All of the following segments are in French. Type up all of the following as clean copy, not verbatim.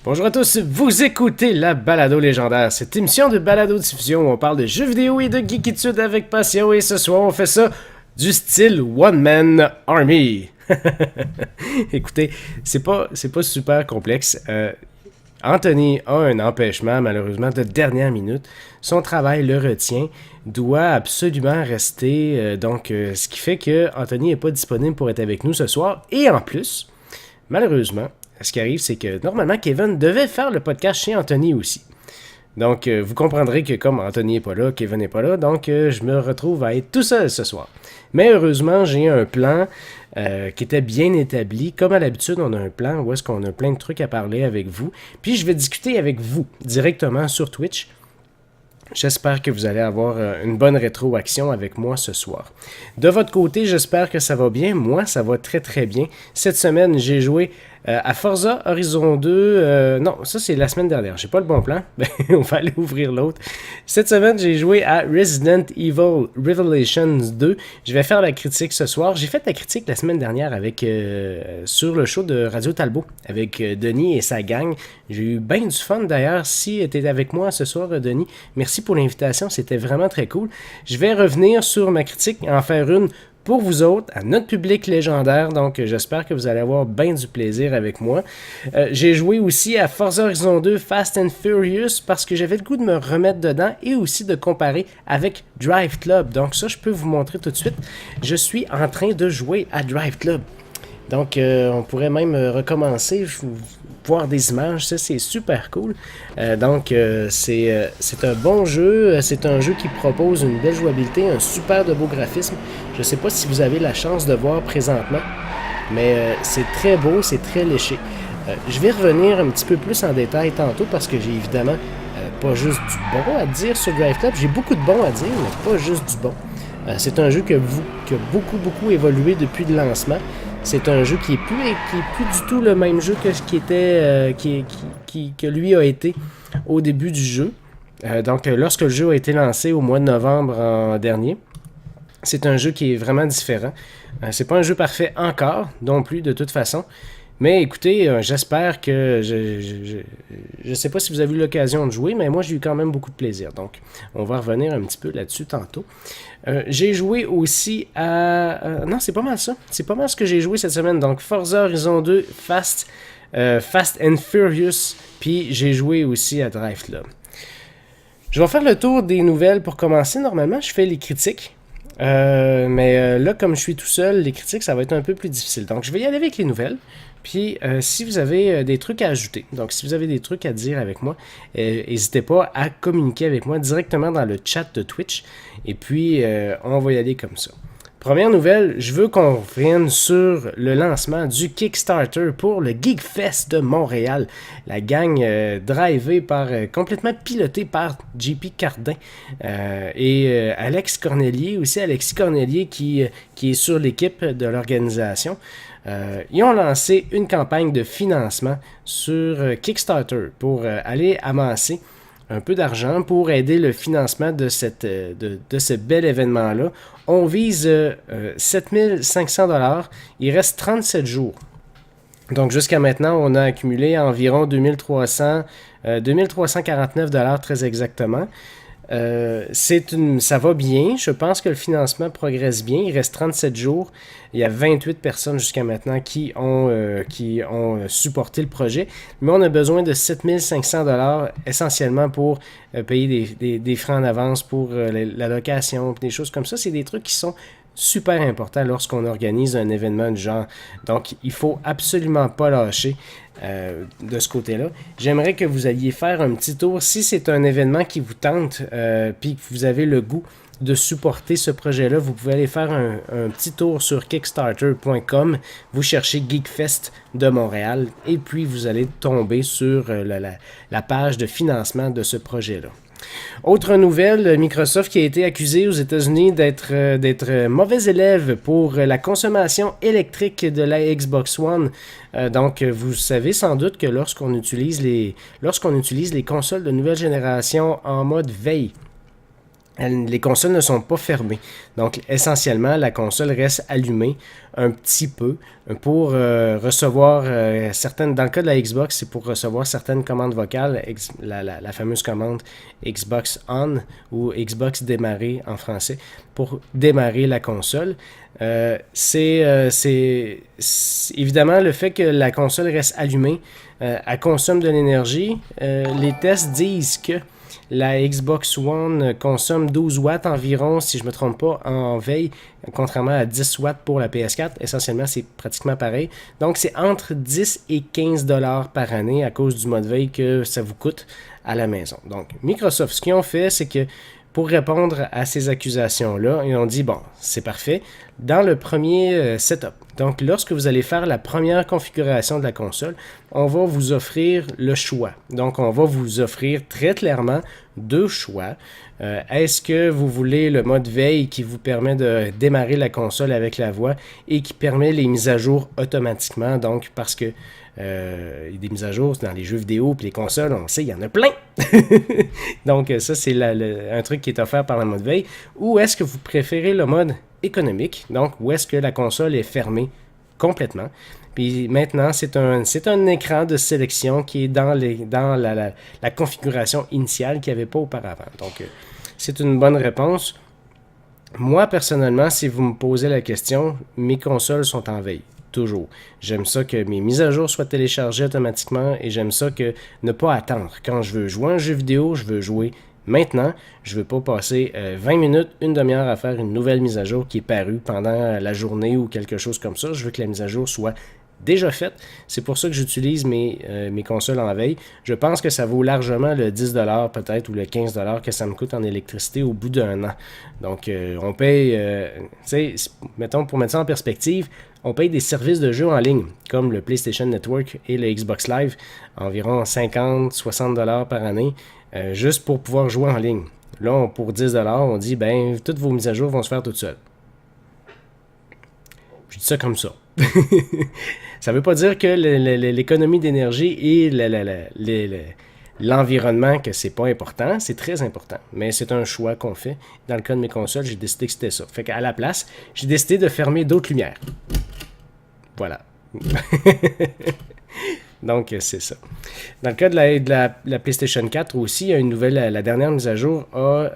Bonjour à tous, vous écoutez la Balado Légendaire, cette émission de balado-diffusion où on parle de jeux vidéo et de geekitude avec passion, et ce soir on fait ça du style One Man Army. Écoutez, c'est pas super complexe. Anthony a un empêchement, malheureusement, de dernière minute. Son travail le retient, doit absolument rester, ce qui fait que Anthony n'est pas disponible pour être avec nous ce soir. Et en plus, malheureusement, ce qui arrive, c'est que normalement, Kevin devait faire le podcast chez Anthony aussi. Donc, vous comprendrez que comme Anthony n'est pas là, Kevin n'est pas là, donc je me retrouve à être tout seul ce soir. Mais heureusement, j'ai un plan qui était bien établi. Comme à l'habitude, on a un plan où est-ce qu'on a plein de trucs à parler avec vous. Puis, je vais discuter avec vous directement sur Twitch. J'espère que vous allez avoir une bonne rétroaction avec moi ce soir. De votre côté, j'espère que ça va bien. Moi, ça va très très bien. Cette semaine, j'ai joué à Forza Horizon 2. Non, ça c'est la semaine dernière. J'ai pas le bon plan. On va aller ouvrir l'autre. Cette semaine, j'ai joué à Resident Evil Revelations 2. Je vais faire la critique ce soir. J'ai fait la critique la semaine dernière avec sur le show de Radio Talbot avec Denis et sa gang. J'ai eu bien du fun d'ailleurs. Si tu es avec moi ce soir, Denis, merci pour l'invitation. C'était vraiment très cool. Je vais revenir sur ma critique, en faire une pour vous autres, à notre public légendaire. Donc, j'espère que vous allez avoir bien du plaisir avec moi. J'ai joué aussi à Forza Horizon 2 Fast and Furious parce que j'avais le goût de me remettre dedans et aussi de comparer avec Drive Club. Donc, ça, je peux vous montrer tout de suite. Je suis en train de jouer à Drive Club. Donc, on pourrait même recommencer, voir des images, ça c'est super cool. C'est un bon jeu, c'est un jeu qui propose une belle jouabilité, un super de beau graphisme. Je ne sais pas si vous avez la chance de voir présentement, mais c'est très beau, c'est très léché. Je vais revenir un petit peu plus en détail tantôt parce que j'ai évidemment pas juste du bon à dire sur Drive Club, j'ai beaucoup de bon à dire, mais pas juste du bon. C'est un jeu qui a beaucoup évolué depuis le lancement. C'est un jeu qui est plus du tout le même jeu que ce qui était que lui a été au début du jeu. Lorsque le jeu a été lancé au mois de novembre en dernier, c'est un jeu qui est vraiment différent. C'est pas un jeu parfait encore, non plus de toute façon. Mais écoutez, j'espère que... Je sais pas si vous avez eu l'occasion de jouer, mais moi j'ai eu quand même beaucoup de plaisir. Donc, on va revenir un petit peu là-dessus tantôt. J'ai joué aussi à... non, c'est pas mal ça. C'est pas mal ce que j'ai joué cette semaine. Donc, Forza Horizon 2, Fast and Furious, puis j'ai joué aussi à Drive Club. Je vais faire le tour des nouvelles pour commencer. Normalement, je fais les critiques. Mais là, comme je suis tout seul, les critiques, ça va être un peu plus difficile. Donc, je vais y aller avec les nouvelles. Puis, si vous avez des trucs à ajouter, donc si vous avez des trucs à dire avec moi, n'hésitez pas à communiquer avec moi directement dans le chat de Twitch. Et puis, on va y aller comme ça. Première nouvelle, je veux qu'on revienne sur le lancement du Kickstarter pour le Geekfest de Montréal. La gang drivée complètement pilotée par JP Cardin et Alex Cornelier, aussi Alexis Cornelier qui est sur l'équipe de l'organisation. Ils ont lancé une campagne de financement sur Kickstarter pour aller amasser un peu d'argent pour aider le financement de ce bel événement-là. On vise 7500 $. Il reste 37 jours. Donc, jusqu'à maintenant, on a accumulé environ 2349 $ très exactement. Ça va bien. Je pense que le financement progresse bien. Il reste 37 jours. Il y a 28 personnes jusqu'à maintenant qui ont supporté le projet. Mais on a besoin de 7500 $ essentiellement pour payer des frais en avance pour la location, des choses comme ça. C'est des trucs qui sont super important lorsqu'on organise un événement du genre. Donc, il faut absolument pas lâcher de ce côté-là. J'aimerais que vous alliez faire un petit tour. Si c'est un événement qui vous tente, puis que vous avez le goût de supporter ce projet-là, vous pouvez aller faire un petit tour sur kickstarter.com. Vous cherchez Geekfest de Montréal et puis vous allez tomber sur la page de financement de ce projet-là. Autre nouvelle, Microsoft qui a été accusé aux États-Unis d'être mauvais élève pour la consommation électrique de la Xbox One. Donc, vous savez sans doute que lorsqu'on utilise les consoles de nouvelle génération en mode veille, les consoles ne sont pas fermées. Donc, essentiellement, la console reste allumée un petit peu pour recevoir certaines... Dans le cas de la Xbox, c'est pour recevoir certaines commandes vocales, la fameuse commande Xbox On ou Xbox démarrer en français, pour démarrer la console. Évidemment, le fait que la console reste allumée, elle consomme de l'énergie. Les tests disent que la Xbox One consomme 12 watts environ, si je ne me trompe pas, en veille, contrairement à 10 watts pour la PS4. Essentiellement, c'est pratiquement pareil. Donc, c'est entre 10 et 15 $ par année à cause du mode veille que ça vous coûte à la maison. Donc, Microsoft, ce qu'ils ont fait, c'est que pour répondre à ces accusations-là, ils ont dit, bon, c'est parfait, dans le premier setup. Donc, lorsque vous allez faire la première configuration de la console, on va vous offrir le choix. Donc, on va vous offrir très clairement deux choix. Est-ce que vous voulez le mode veille qui vous permet de démarrer la console avec la voix et qui permet les mises à jour automatiquement, donc parce que des mises à jour dans les jeux vidéo et les consoles, on sait, il y en a plein. Donc, ça, c'est un truc qui est offert par le mode veille. Ou est-ce que vous préférez le mode économique, donc où est-ce que la console est fermée complètement. Puis maintenant, c'est un écran de sélection qui est dans la configuration initiale qu'il n'y avait pas auparavant. Donc, c'est une bonne réponse. Moi, personnellement, si vous me posez la question, mes consoles sont en veille. Toujours. J'aime ça que mes mises à jour soient téléchargées automatiquement et j'aime ça que ne pas attendre. Quand je veux jouer un jeu vidéo, je veux jouer maintenant. Je ne veux pas passer 20 minutes, une demi-heure à faire une nouvelle mise à jour qui est parue pendant la journée ou quelque chose comme ça. Je veux que la mise à jour soit déjà faite. C'est pour ça que j'utilise mes consoles en veille. Je pense que ça vaut largement le 10 $ peut-être ou le 15 $ que ça me coûte en électricité au bout d'un an. Donc, on paye, mettons, pour mettre ça en perspective, on paye des services de jeux en ligne, comme le PlayStation Network et le Xbox Live, environ 50-60 $ par année, juste pour pouvoir jouer en ligne. Là, pour 10 $, on dit, ben, toutes vos mises à jour vont se faire toutes seules. Je dis ça comme ça. Ça ne veut pas dire que l'économie d'énergie et l'environnement, que c'est pas important, c'est très important. Mais c'est un choix qu'on fait. Dans le cas de mes consoles, j'ai décidé que c'était ça. Fait qu'à la place, j'ai décidé de fermer d'autres lumières. Voilà. Donc, c'est ça. Dans le cas de la PlayStation 4 aussi, il y a une nouvelle, la dernière mise à jour a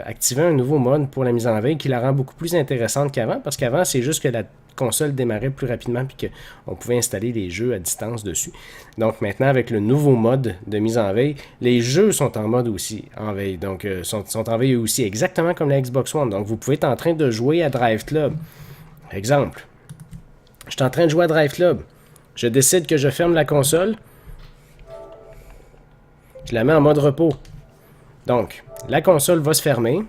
activé un nouveau mode pour la mise en veille qui la rend beaucoup plus intéressante qu'avant, parce qu'avant, c'est juste que la console démarrait plus rapidement et qu'on pouvait installer les jeux à distance dessus. Donc maintenant, avec le nouveau mode de mise en veille, les jeux sont en mode aussi en veille. Donc, sont en veille aussi, exactement comme la Xbox One. Donc, vous pouvez être en train de jouer à Drive Club. Exemple, je suis en train de jouer à Drive Club. Je décide que je ferme la console. Je la mets en mode repos. Donc, la console va se fermer.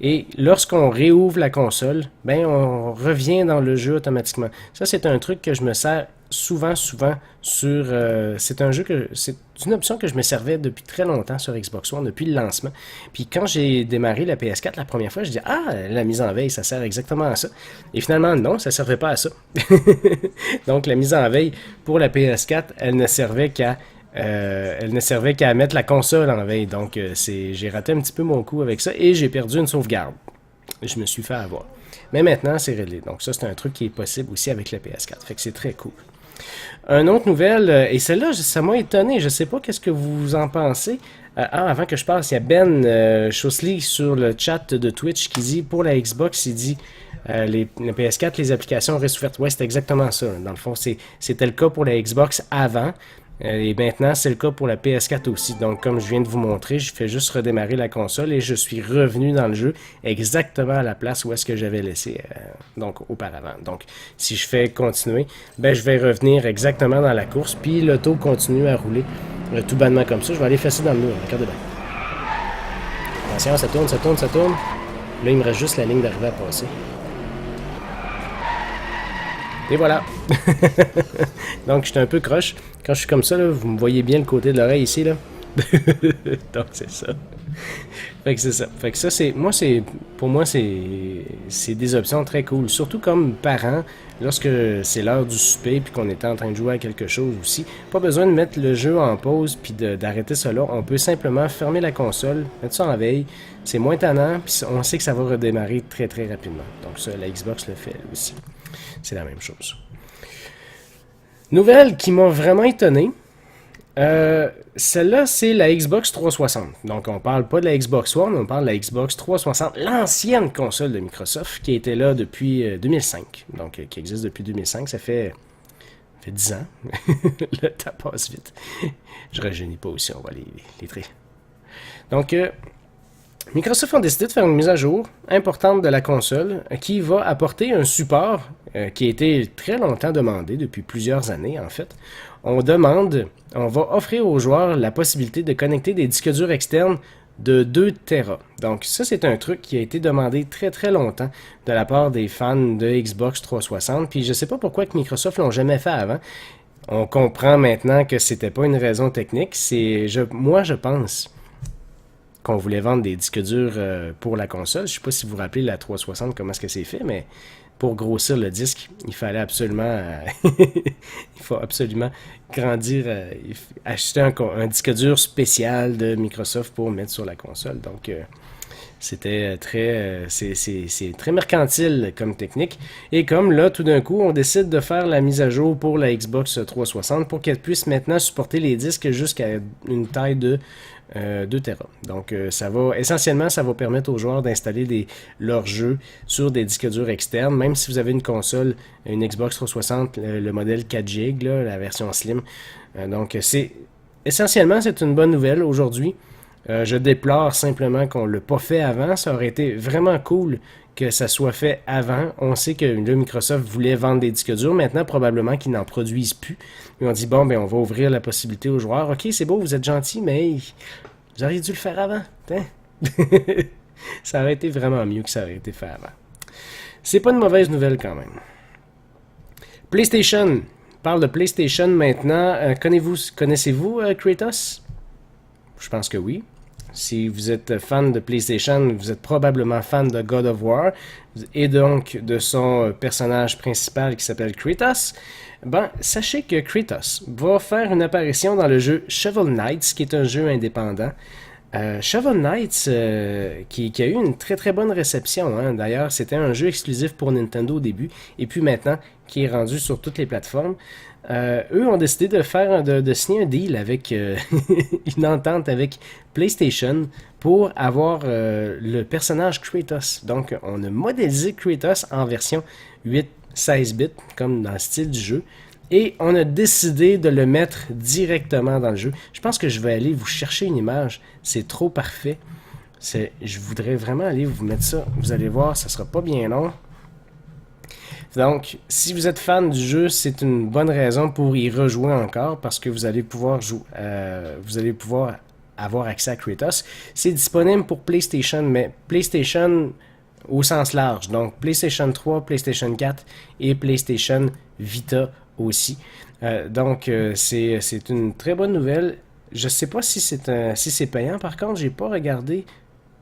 Et lorsqu'on réouvre la console, ben on revient dans le jeu automatiquement. Ça, c'est un truc que je me sers souvent sur... c'est une option que je me servais depuis très longtemps sur Xbox One, depuis le lancement. Puis quand j'ai démarré la PS4 la première fois, je dis « Ah, la mise en veille, ça sert exactement à ça. » Et finalement, non, ça ne servait pas à ça. Donc, la mise en veille pour la PS4, elle ne servait qu'à mettre la console en veille. Donc, j'ai raté un petit peu mon coup avec ça et j'ai perdu une sauvegarde. Je me suis fait avoir. Mais maintenant, c'est réglé. Donc, ça, c'est un truc qui est possible aussi avec la PS4. Fait que c'est très cool. Une autre nouvelle, et celle-là, ça m'a étonné. Je ne sais pas qu'est-ce que vous en pensez. Avant que je passe, il y a Ben Chausley sur le chat de Twitch qui dit, pour la Xbox, il dit... la PS4, les applications restent ouvertes. Ouais, c'est exactement ça. Dans le fond, c'était le cas pour la Xbox avant. Et maintenant, c'est le cas pour la PS4 aussi. Donc, comme je viens de vous montrer, je fais juste redémarrer la console et je suis revenu dans le jeu exactement à la place où est-ce que j'avais laissé donc auparavant. Donc, si je fais continuer, ben je vais revenir exactement dans la course, puis l'auto continue à rouler tout bonnement comme ça. Je vais aller fesser dans le mur. Regardez bien. Attention, ça tourne, ça tourne, ça tourne. Là, il me reste juste la ligne d'arrivée à passer. Et voilà. Donc, j'étais un peu croche. Quand je suis comme ça, là, vous me voyez bien le côté de l'oreille ici. Là. Donc c'est ça. Fait que c'est ça. Fait que ça, pour moi, c'est des options très cool. Surtout comme parent, lorsque c'est l'heure du souper puis qu'on était en train de jouer à quelque chose aussi. Pas besoin de mettre le jeu en pause puis d'arrêter ça là. On peut simplement fermer la console, mettre ça en veille. C'est moins tannant puis on sait que ça va redémarrer très très rapidement. Donc ça, la Xbox le fait aussi. C'est la même chose. Nouvelle qui m'a vraiment étonné. Celle-là, c'est la Xbox 360. Donc, on parle pas de la Xbox One, on parle de la Xbox 360, l'ancienne console de Microsoft qui était là depuis 2005. Donc, qui existe depuis 2005. Ça fait 10 ans. Le temps passe vite. Je rajeunis pas aussi, on va les traiter. Donc, Microsoft a décidé de faire une mise à jour importante de la console qui va apporter un support qui a été très longtemps demandé, depuis plusieurs années en fait. On va offrir aux joueurs la possibilité de connecter des disques durs externes de 2 Tera. Donc ça, c'est un truc qui a été demandé très très longtemps de la part des fans de Xbox 360. Puis je sais pas pourquoi que Microsoft l'ont jamais fait avant. On comprend maintenant que c'était pas une raison technique. Moi, je pense qu'on voulait vendre des disques durs pour la console. Je sais pas si vous vous rappelez la 360, comment est-ce que c'est fait, mais pour grossir le disque, il fallait absolument il faut absolument grandir, acheter un disque dur spécial de Microsoft pour mettre sur la console. Donc c'était c'est très mercantile comme technique. Et comme là, tout d'un coup, on décide de faire la mise à jour pour la Xbox 360 pour qu'elle puisse maintenant supporter les disques jusqu'à une taille de 2 Tera. Donc, essentiellement, ça va permettre aux joueurs d'installer leurs jeux sur des disques durs externes, même si vous avez une console, une Xbox 360, le modèle 4 GB, la version Slim. Donc, essentiellement, c'est une bonne nouvelle aujourd'hui. Je déplore simplement qu'on ne l'a pas fait avant. Ça aurait été vraiment cool que ça soit fait avant. On sait que là, Microsoft voulait vendre des disques durs. Maintenant, probablement qu'ils n'en produisent plus. Et on dit, bon, ben, on va ouvrir la possibilité aux joueurs. OK, c'est beau, vous êtes gentils, mais vous auriez dû le faire avant. Ça aurait été vraiment mieux que ça aurait été fait avant. C'est pas une mauvaise nouvelle quand même. PlayStation. On parle de PlayStation maintenant. Connaissez-vous Kratos? Je pense que oui. Si vous êtes fan de PlayStation, vous êtes probablement fan de God of War et donc de son personnage principal qui s'appelle Kratos. Ben, sachez que Kratos va faire une apparition dans le jeu Shovel Knight, qui est un jeu indépendant. Shovel Knight, qui a eu une très très bonne réception. Hein. D'ailleurs, c'était un jeu exclusif pour Nintendo au début, et puis maintenant, qui est rendu sur toutes les plateformes. Eux ont décidé de signer un deal avec une entente avec PlayStation pour avoir le personnage Kratos. Donc, on a modélisé Kratos en version 8-16 bits, comme dans le style du jeu. Et on a décidé de le mettre directement dans le jeu. Je pense que je vais aller vous chercher une image. C'est trop parfait. Je voudrais vraiment aller vous mettre ça. Vous allez voir, ça sera pas bien long. Donc, si vous êtes fan du jeu, c'est une bonne raison pour y rejouer encore parce que vous allez pouvoir avoir accès à Kratos. C'est disponible pour PlayStation, mais PlayStation au sens large. Donc, PlayStation 3, PlayStation 4 et PlayStation Vita aussi. Donc, c'est une très bonne nouvelle. Je ne sais pas si c'est payant. Par contre, j'ai pas regardé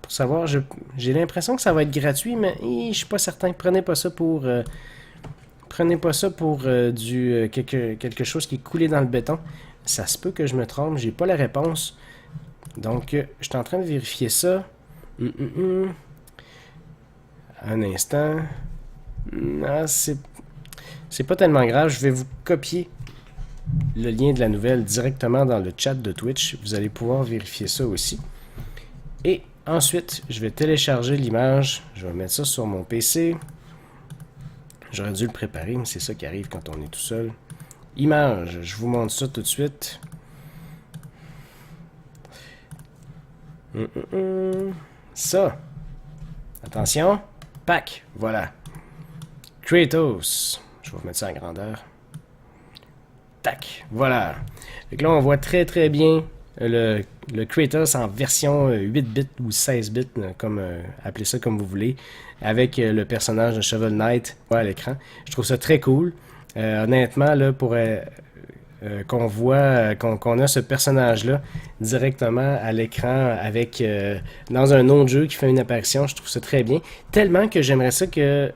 pour savoir. J'ai l'impression que ça va être gratuit, mais je suis pas certain. Prenez pas ça pour quelque chose qui est coulé dans le béton. Ça se peut que je me trompe. J'ai pas la réponse. Donc, je suis en train de vérifier ça. Un instant. Ah, c'est pas tellement grave. Je vais vous copier le lien de la nouvelle directement dans le chat de Twitch. Vous allez pouvoir vérifier ça aussi. Et ensuite, je vais télécharger l'image. Je vais mettre ça sur mon PC. J'aurais dû le préparer, mais c'est ça qui arrive quand on est tout seul. Image, je vous montre ça tout de suite. Ça. Attention. Pack. Voilà. Kratos. Je vais remettre ça en grandeur. Tac. Voilà. Donc là, on voit très très bien le Kratos en version 8 bits ou 16 bits, comme appelez ça comme vous voulez, avec le personnage de Shovel Knight à l'écran. Je trouve ça très cool. Honnêtement, là, pour qu'on voit, qu'on a ce personnage-là directement à l'écran avec dans un autre jeu qui fait une apparition. Je trouve ça très bien. Tellement que j'aimerais ça que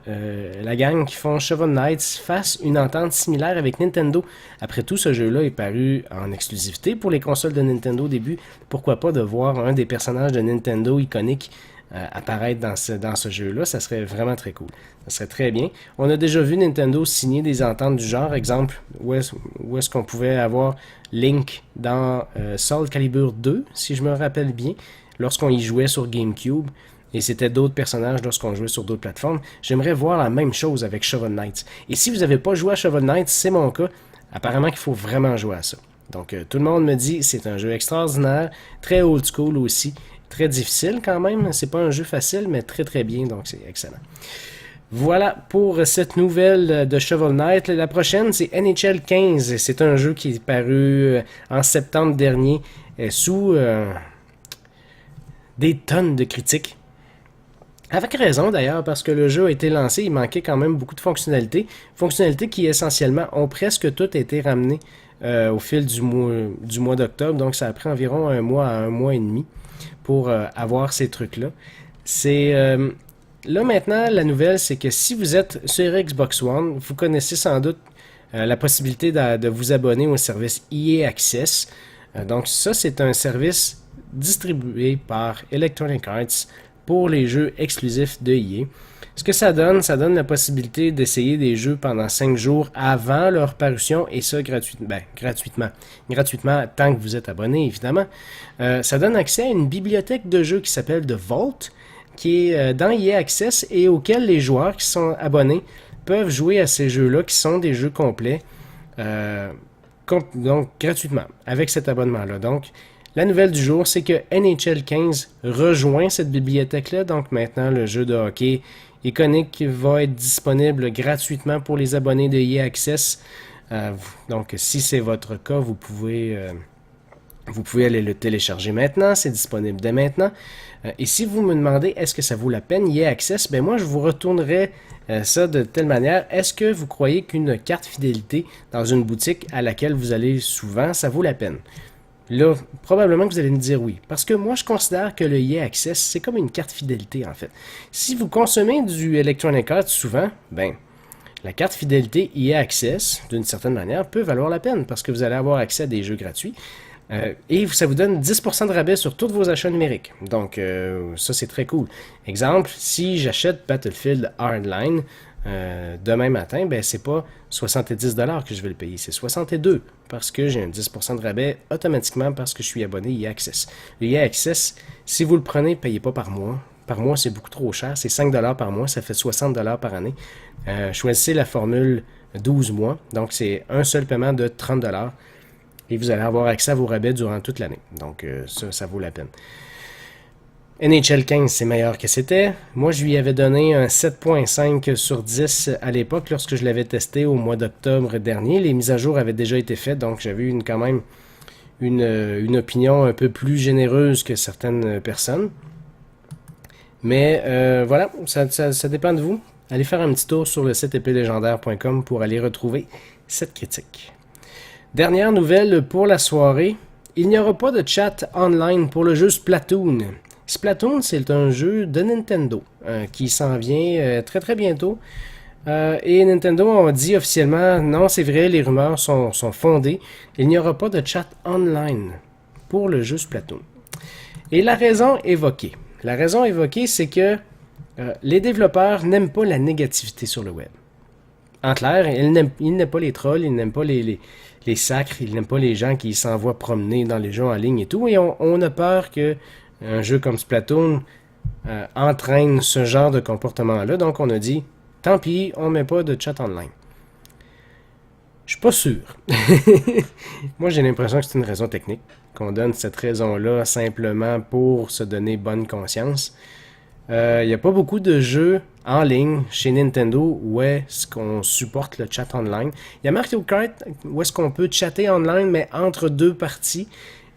la gang qui font Shovel Knight fasse une entente similaire avec Nintendo. Après tout, ce jeu-là est paru en exclusivité pour les consoles de Nintendo au début. Pourquoi pas de voir un des personnages de Nintendo iconiques apparaître dans ce jeu-là, ça serait vraiment très cool. Ça serait très bien. On a déjà vu Nintendo signer des ententes du genre, exemple, où est-ce qu'on pouvait avoir Link dans Soul Calibur 2, si je me rappelle bien, lorsqu'on y jouait sur GameCube, et c'était d'autres personnages lorsqu'on jouait sur d'autres plateformes. J'aimerais voir la même chose avec Shovel Knight. Et si vous n'avez pas joué à Shovel Knight, c'est mon cas, apparemment qu'il faut vraiment jouer à ça. Donc tout le monde me dit c'est un jeu extraordinaire, très old school aussi, très difficile quand même, c'est pas un jeu facile, mais très très bien, donc c'est excellent. Voilà pour cette nouvelle de Shovel Knight. La prochaine, c'est NHL 15. C'est un jeu qui est paru en septembre dernier sous des tonnes de critiques. Avec raison d'ailleurs, parce que le jeu a été lancé, il manquait quand même beaucoup de fonctionnalités. Fonctionnalités qui essentiellement ont presque toutes été ramenées au fil du mois d'octobre. Donc ça a pris environ un mois à un mois et demi pour avoir ces trucs-là. C'est là maintenant, la nouvelle, c'est que si vous êtes sur Xbox One, vous connaissez sans doute la possibilité de vous abonner au service EA Access. Donc ça, c'est un service distribué par Electronic Arts pour les jeux exclusifs de EA. Ce que ça donne la possibilité d'essayer des jeux pendant 5 jours avant leur parution, et ça gratuitement. Gratuitement, tant que vous êtes abonné, évidemment. Ça donne accès à une bibliothèque de jeux qui s'appelle The Vault, qui est dans EA Access et auquel les joueurs qui sont abonnés peuvent jouer à ces jeux-là, qui sont des jeux complets, donc gratuitement, avec cet abonnement-là. Donc, la nouvelle du jour, c'est que NHL 15 rejoint cette bibliothèque-là. Donc maintenant, le jeu de hockey iconique va être disponible gratuitement pour les abonnés de EA Access. Donc si c'est votre cas, vous pouvez aller le télécharger maintenant. C'est disponible dès maintenant. Et si vous me demandez est-ce que ça vaut la peine EA Access, ben moi je vous retournerai ça de telle manière. Est-ce que vous croyez qu'une carte fidélité dans une boutique à laquelle vous allez souvent, ça vaut la peine? Là, probablement que vous allez me dire oui. Parce que moi, je considère que le EA Access, c'est comme une carte fidélité, en fait. Si vous consommez du Electronic Arts souvent, ben, la carte fidélité EA Access, d'une certaine manière, peut valoir la peine parce que vous allez avoir accès à des jeux gratuits. Et ça vous donne 10% de rabais sur tous vos achats numériques. Donc, ça, c'est très cool. Exemple, si j'achète Battlefield Hardline demain matin, ben c'est pas 70$ que je vais le payer, c'est 62$ parce que j'ai un 10% de rabais automatiquement parce que je suis abonné EA Access. Le EA Access, si vous le prenez, payez pas par mois. Par mois, c'est beaucoup trop cher. C'est 5$ par mois, ça fait 60$ par année. Choisissez la formule 12 mois, donc c'est un seul paiement de 30$. Et vous allez avoir accès à vos rabais durant toute l'année. Donc ça vaut la peine. NHL 15, c'est meilleur que c'était. Moi, je lui avais donné un 7.5 sur 10 à l'époque, lorsque je l'avais testé au mois d'octobre dernier. Les mises à jour avaient déjà été faites, donc j'avais eu quand même une opinion un peu plus généreuse que certaines personnes. Mais voilà, ça dépend de vous. Allez faire un petit tour sur le site épélégendaire.com pour aller retrouver cette critique. Dernière nouvelle pour la soirée, il n'y aura pas de chat online pour le jeu Splatoon. Splatoon, c'est un jeu de Nintendo qui s'en vient très très bientôt. Et Nintendo a dit officiellement, non c'est vrai, les rumeurs sont fondées, il n'y aura pas de chat online pour le jeu Splatoon. Et la raison évoquée, c'est que les développeurs n'aiment pas la négativité sur le web. En clair, ils n'aiment pas les trolls, ils n'aiment pas les sacres, ils n'aiment pas les gens qui s'envoient promener dans les jeux en ligne et tout. Et on a peur que un jeu comme Splatoon entraîne ce genre de comportement-là. Donc on a dit, tant pis, on ne met pas de chat online. Je suis pas sûr. Moi j'ai l'impression que c'est une raison technique, qu'on donne cette raison-là simplement pour se donner bonne conscience. Il n'y a pas beaucoup de jeux en ligne chez Nintendo où est-ce qu'on supporte le chat online. Il y a Mario Kart où est-ce qu'on peut chatter online, mais entre deux parties,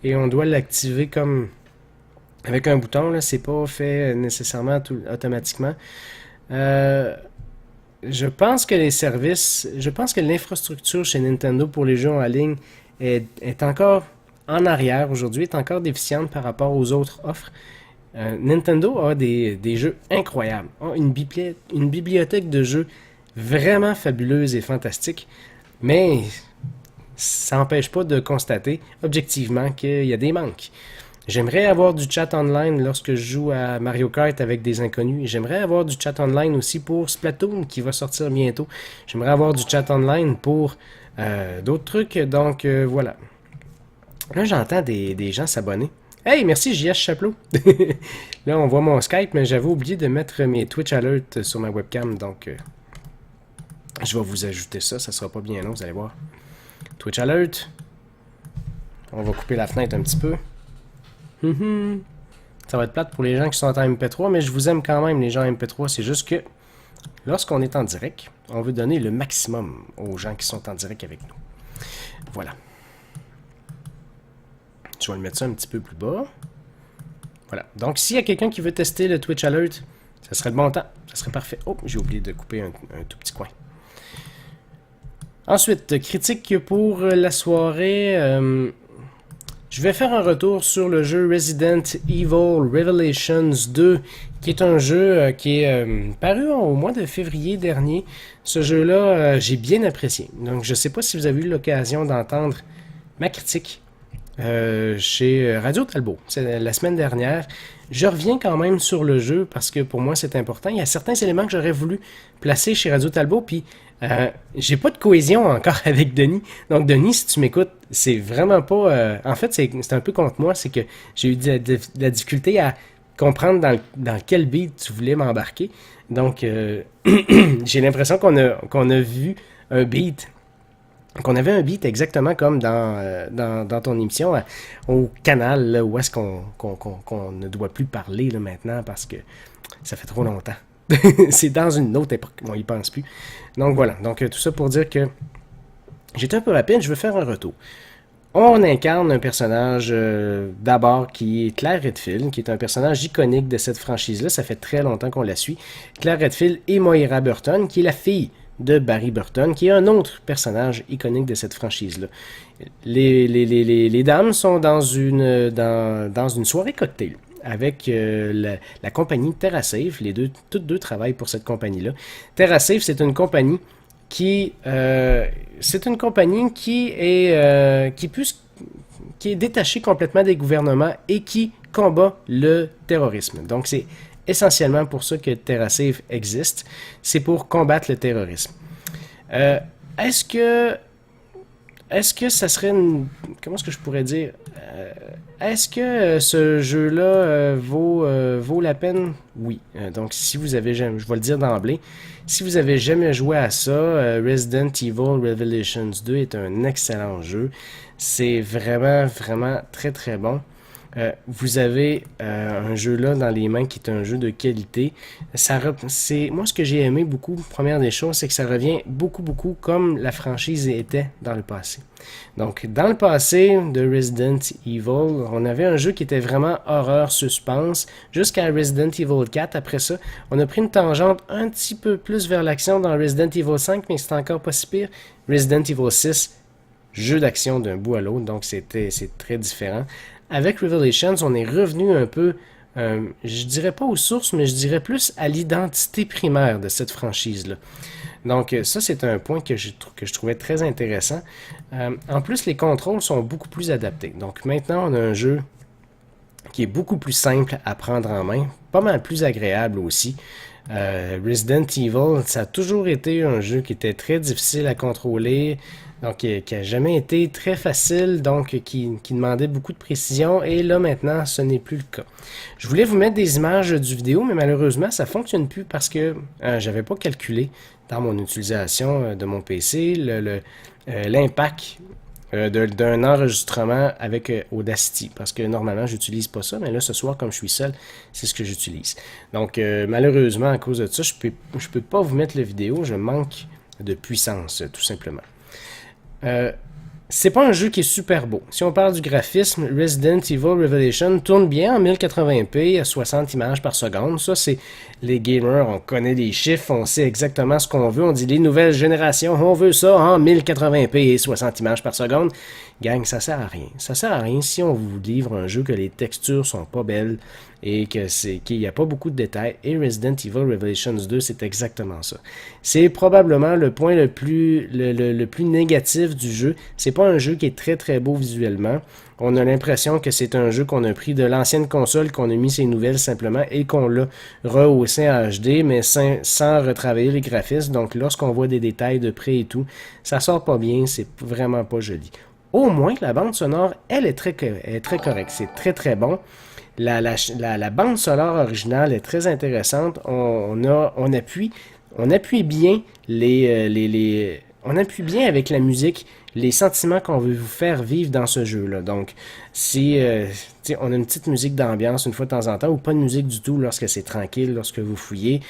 et on doit l'activer comme avec un bouton. Là, c'est pas fait nécessairement automatiquement. je pense que les services, je pense que l'infrastructure chez Nintendo pour les jeux en ligne est encore en arrière aujourd'hui, est encore déficiente par rapport aux autres offres. Nintendo a des jeux incroyables, a une bibliothèque de jeux vraiment fabuleuse et fantastique, mais ça n'empêche pas de constater objectivement qu'il y a des manques. J'aimerais avoir du chat online lorsque je joue à Mario Kart avec des inconnus. J'aimerais avoir du chat online aussi pour Splatoon qui va sortir bientôt. J'aimerais avoir du chat online pour d'autres trucs. Donc voilà. Là, j'entends des gens s'abonner. Hey, merci JS Chaplot. Là, on voit mon Skype, mais j'avais oublié de mettre mes Twitch Alerts sur ma webcam. Donc, je vais vous ajouter ça. Ça sera pas bien long, vous allez voir. Twitch Alert. On va couper la fenêtre un petit peu. Ça va être plate pour les gens qui sont en MP3, mais je vous aime quand même, les gens en MP3. C'est juste que lorsqu'on est en direct, on veut donner le maximum aux gens qui sont en direct avec nous. Voilà. Je vais le mettre ça un petit peu plus bas. Voilà. Donc, s'il y a quelqu'un qui veut tester le Twitch Alert, ça serait le bon temps. Ça serait parfait. Oh, j'ai oublié de couper un tout petit coin. Ensuite, critique pour la soirée. Je vais faire un retour sur le jeu Resident Evil Revelations 2, qui est un jeu qui est paru au mois de février dernier. Ce jeu-là, j'ai bien apprécié. Donc, je ne sais pas si vous avez eu l'occasion d'entendre ma critique chez Radio Talbot. C'est la semaine dernière. Je reviens quand même sur le jeu parce que pour moi, c'est important. Il y a certains éléments que j'aurais voulu placer chez Radio Talbot, puis j'ai pas de cohésion encore avec Denis. Donc, Denis, si tu m'écoutes, c'est vraiment pas... en fait, c'est un peu contre moi. C'est que j'ai eu de la difficulté à comprendre dans quel beat tu voulais m'embarquer. Donc, j'ai l'impression qu'on a vu un beat... qu'on avait un beat exactement comme dans ton émission au canal, là, où est-ce qu'on ne doit plus parler là, maintenant parce que ça fait trop longtemps. C'est dans une autre époque, on y pense plus. Donc voilà, donc tout ça pour dire que j'étais un peu rapide, je veux faire un retour. On incarne un personnage d'abord qui est Claire Redfield, qui est un personnage iconique de cette franchise-là, ça fait très longtemps qu'on la suit. Claire Redfield et Moira Burton, qui est la fille de Barry Burton, qui est un autre personnage iconique de cette franchise-là. Les dames sont dans une soirée cocktail avec la compagnie TerraSafe. Toutes deux travaillent pour cette compagnie-là. TerraSafe, c'est une compagnie qui est détachée complètement des gouvernements et qui combat le terrorisme. Donc, c'est essentiellement pour ça que TerraSafe existe. C'est pour combattre le terrorisme. Est-ce que ça serait une... Comment est-ce que je pourrais dire? Est-ce que ce jeu-là vaut la peine? Oui. Donc, si vous avez jamais... Je vais le dire d'emblée. Si vous avez jamais joué à ça, Resident Evil Revelations 2 est un excellent jeu. C'est vraiment, vraiment très, très bon. Vous avez un jeu là dans les mains qui est un jeu de qualité. Moi, ce que j'ai aimé beaucoup, première des choses, c'est que ça revient beaucoup, beaucoup comme la franchise était dans le passé. Donc, dans le passé de Resident Evil, on avait un jeu qui était vraiment horreur, suspense, jusqu'à Resident Evil 4. Après ça, on a pris une tangente un petit peu plus vers l'action dans Resident Evil 5, mais c'est encore pas si pire. Resident Evil 6, jeu d'action d'un bout à l'autre, donc c'est très différent. Avec Revelations, on est revenu un peu, je dirais pas aux sources, mais je dirais plus à l'identité primaire de cette franchise-là. Donc ça, c'est un point que je trouvais très intéressant. En plus, les contrôles sont beaucoup plus adaptés. Donc maintenant, on a un jeu qui est beaucoup plus simple à prendre en main, pas mal plus agréable aussi. Resident Evil, ça a toujours été un jeu qui était très difficile à contrôler, donc qui n'a jamais été très facile, donc qui demandait beaucoup de précision, et là maintenant ce n'est plus le cas. Je voulais vous mettre des images du vidéo, mais malheureusement ça ne fonctionne plus parce que j'avais pas calculé dans mon utilisation de mon PC l'impact d'un enregistrement avec Audacity, parce que normalement j'utilise pas ça, mais là ce soir comme je suis seul, c'est ce que j'utilise. Donc malheureusement à cause de ça, je peux pas vous mettre la vidéo, je manque de puissance tout simplement. c'est pas un jeu qui est super beau. Si on parle du graphisme, Resident Evil Revelation tourne bien en 1080p à 60 images par seconde. Ça, c'est les gamers, on connaît les chiffres, on sait exactement ce qu'on veut. On dit les nouvelles générations, on veut ça en 1080p et 60 images par seconde. Gang, ça sert à rien. Ça sert à rien si on vous livre un jeu que les textures sont pas belles et qu'il n'y a pas beaucoup de détails. Et Resident Evil Revelations 2, c'est exactement ça. C'est probablement le point le plus négatif du jeu. C'est pas un jeu qui est très très beau visuellement. On a l'impression que c'est un jeu qu'on a pris de l'ancienne console, qu'on a mis ses nouvelles simplement et qu'on l'a rehaussé en HD, mais sans retravailler les graphismes. Donc lorsqu'on voit des détails de près et tout, ça sort pas bien, c'est vraiment pas joli. Au moins, la bande sonore, elle est très correcte. C'est très très bon. La bande sonore originale est très intéressante. On appuie bien on appuie bien avec la musique les sentiments qu'on veut vous faire vivre dans ce jeu-là. Donc, si on a une petite musique d'ambiance une fois de temps en temps, ou pas de musique du tout lorsque c'est tranquille, lorsque vous fouillez,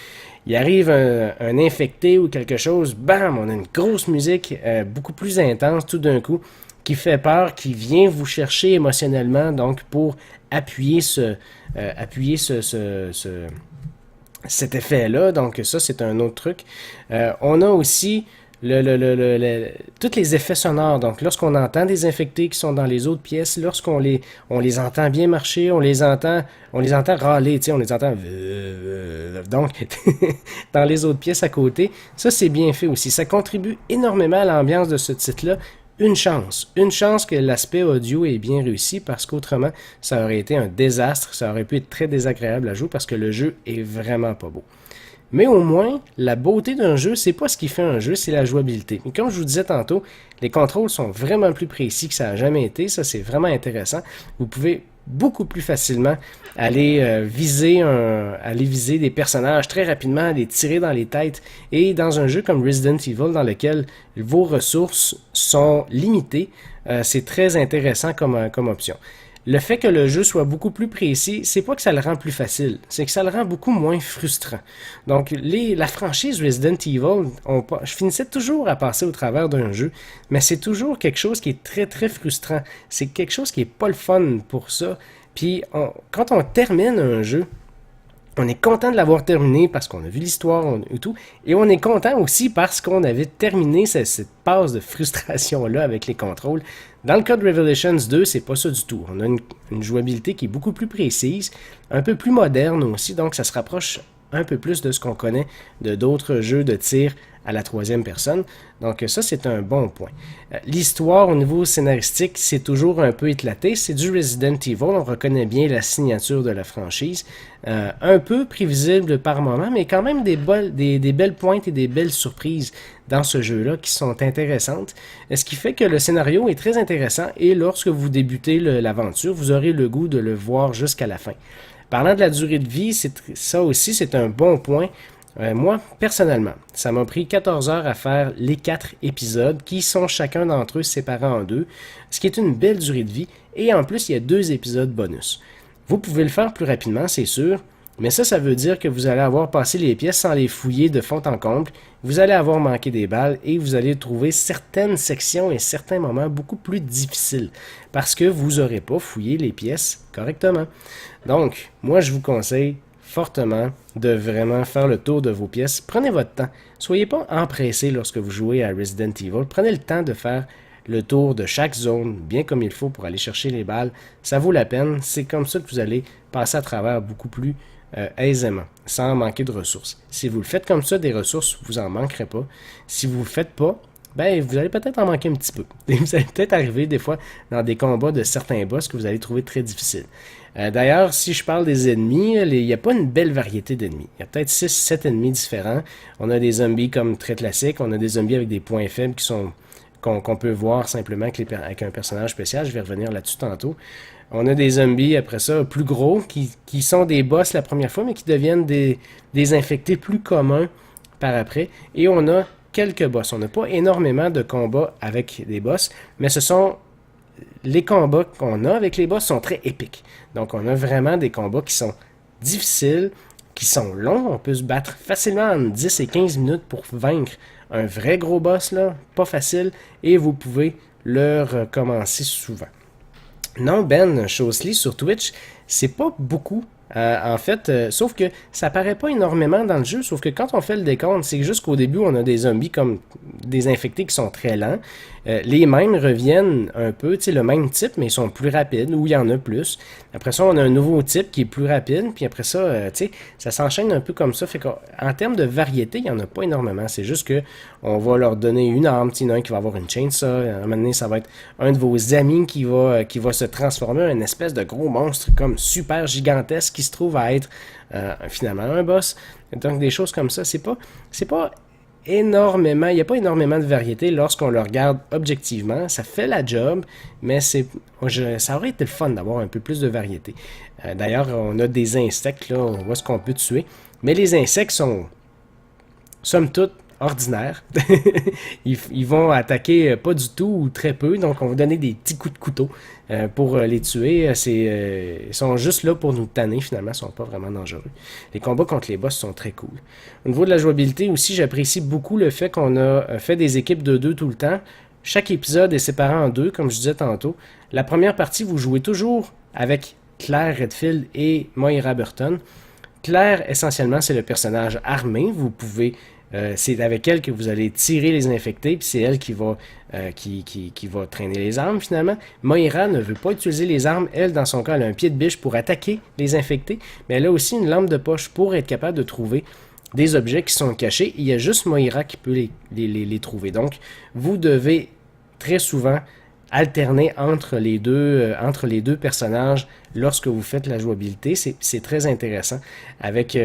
il arrive un infecté ou quelque chose, bam, on a une grosse musique beaucoup plus intense tout d'un coup, qui fait peur, qui vient vous chercher émotionnellement, donc pour appuyer cet effet-là. Donc ça, c'est un autre truc. On a aussi tous les effets sonores. Donc lorsqu'on entend des infectés qui sont dans les autres pièces, lorsqu'on on les entend bien marcher, on les entend râler, on les entend donc dans les autres pièces à côté. Ça, c'est bien fait aussi. Ça contribue énormément à l'ambiance de ce titre-là. Une chance que l'aspect audio est bien réussi parce qu'autrement, ça aurait été un désastre, ça aurait pu être très désagréable à jouer parce que le jeu est vraiment pas beau. Mais au moins, la beauté d'un jeu, c'est pas ce qui fait un jeu, c'est la jouabilité. Et comme je vous disais tantôt, les contrôles sont vraiment plus précis que ça a jamais été, ça c'est vraiment intéressant. Vous pouvez beaucoup plus facilement aller viser des personnages très rapidement, les tirer dans les têtes. Et dans un jeu comme Resident Evil, dans lequel vos ressources sont limitées, c'est très intéressant comme option. Le fait que le jeu soit beaucoup plus précis, c'est pas que ça le rend plus facile, c'est que ça le rend beaucoup moins frustrant. Donc, la franchise Resident Evil, je finissais toujours à passer au travers d'un jeu, mais c'est toujours quelque chose qui est très très frustrant. C'est quelque chose qui est pas le fun pour ça. Puis, quand on termine un jeu, on est content de l'avoir terminé parce qu'on a vu l'histoire et tout. Et on est content aussi parce qu'on avait terminé cette passe de frustration-là avec les contrôles. Dans le cas de Revelations 2, c'est pas ça du tout. On a une jouabilité qui est beaucoup plus précise, un peu plus moderne aussi, donc ça se rapproche un peu plus de ce qu'on connaît de d'autres jeux de tir à la troisième personne. Donc ça, c'est un bon point. L'histoire au niveau scénaristique, c'est toujours un peu éclaté. C'est du Resident Evil, on reconnaît bien la signature de la franchise. Un peu prévisible par moment, mais quand même des belles pointes et des belles surprises dans ce jeu-là qui sont intéressantes. Ce qui fait que le scénario est très intéressant et lorsque vous débutez l'aventure, vous aurez le goût de le voir jusqu'à la fin. Parlant de la durée de vie, ça aussi, c'est un bon point. Moi, personnellement, ça m'a pris 14 heures à faire les 4 épisodes qui sont chacun d'entre eux séparés en deux, ce qui est une belle durée de vie. Et en plus, il y a 2 épisodes bonus. Vous pouvez le faire plus rapidement, c'est sûr, mais ça veut dire que vous allez avoir passé les pièces sans les fouiller de fond en comble, vous allez avoir manqué des balles et vous allez trouver certaines sections et certains moments beaucoup plus difficiles parce que vous n'aurez pas fouillé les pièces correctement. Donc, moi je vous conseille fortement de vraiment faire le tour de vos pièces. Prenez votre temps. Soyez pas empressé lorsque vous jouez à Resident Evil. Prenez le temps de faire le tour de chaque zone bien comme il faut pour aller chercher les balles. Ça vaut la peine. C'est comme ça que vous allez passer à travers beaucoup plus aisément, sans manquer de ressources. Si vous le faites comme ça, des ressources, vous en manquerez pas. Si vous le faites pas, ben vous allez peut-être en manquer un petit peu. Et vous allez peut-être arriver des fois dans des combats de certains boss que vous allez trouver très difficiles. D'ailleurs, si je parle des ennemis, il n'y a pas une belle variété d'ennemis. Il y a peut-être 6-7 ennemis différents. On a des zombies comme très classiques, on a des zombies avec des points faibles qu'on peut voir simplement avec un personnage spécial. Je vais revenir là-dessus tantôt. On a des zombies, après ça, plus gros, qui sont des boss la première fois, mais qui deviennent des infectés plus communs par après. Et on a quelques boss. On n'a pas énormément de combats avec des boss, mais les combats qu'on a avec les boss sont très épiques. Donc on a vraiment des combats qui sont difficiles, qui sont longs. On peut se battre facilement en 10 et 15 minutes pour vaincre un vrai gros boss, là, pas facile. Et vous pouvez le recommencer souvent. Non, Ben Shosley sur Twitch, c'est pas beaucoup. En fait, sauf que ça paraît pas énormément dans le jeu, sauf que quand on fait le décompte, c'est juste qu'au début, on a des zombies comme des infectés qui sont très lents. Les mêmes reviennent un peu, tu sais, le même type, mais ils sont plus rapides, ou il y en a plus. Après ça, on a un nouveau type qui est plus rapide, puis après ça, tu sais, ça s'enchaîne un peu comme ça. Fait qu'en termes de variété, il n'y en a pas énormément. C'est juste que on va leur donner une arme, il y en a un qui va avoir une chainsaw, à un moment donné, ça va être un de vos amis qui va se transformer en une espèce de gros monstre comme super gigantesque qui se trouve à être finalement un boss. Donc des choses comme ça, c'est pas énormément, il n'y a pas énormément de variété lorsqu'on le regarde objectivement. Ça fait la job, mais ça aurait été le fun d'avoir un peu plus de variété. D'ailleurs, on a des insectes, là, on voit ce qu'on peut tuer. Mais les insectes sont, somme toute, ordinaires. Ils vont attaquer pas du tout ou très peu, donc on va donner des petits coups de couteau pour les tuer. Ils sont juste là pour nous tanner, finalement, ils sont pas vraiment dangereux. Les combats contre les boss sont très cool. Au niveau de la jouabilité aussi, j'apprécie beaucoup le fait qu'on a fait des équipes de 2 tout le temps. Chaque épisode est séparé en 2, comme je disais tantôt. La première partie, vous jouez toujours avec Claire Redfield et Moira Burton. Claire, essentiellement, c'est le personnage armé. Vous pouvez c'est avec elle que vous allez tirer les infectés, puis c'est elle qui va traîner les armes finalement. Moira ne veut pas utiliser les armes. Elle, dans son cas, elle a un pied de biche pour attaquer les infectés, mais elle a aussi une lampe de poche pour être capable de trouver des objets qui sont cachés. Il y a juste Moira qui peut les trouver. Donc, vous devez très souvent alterner entre les deux personnages lorsque vous faites la jouabilité. C'est très intéressant.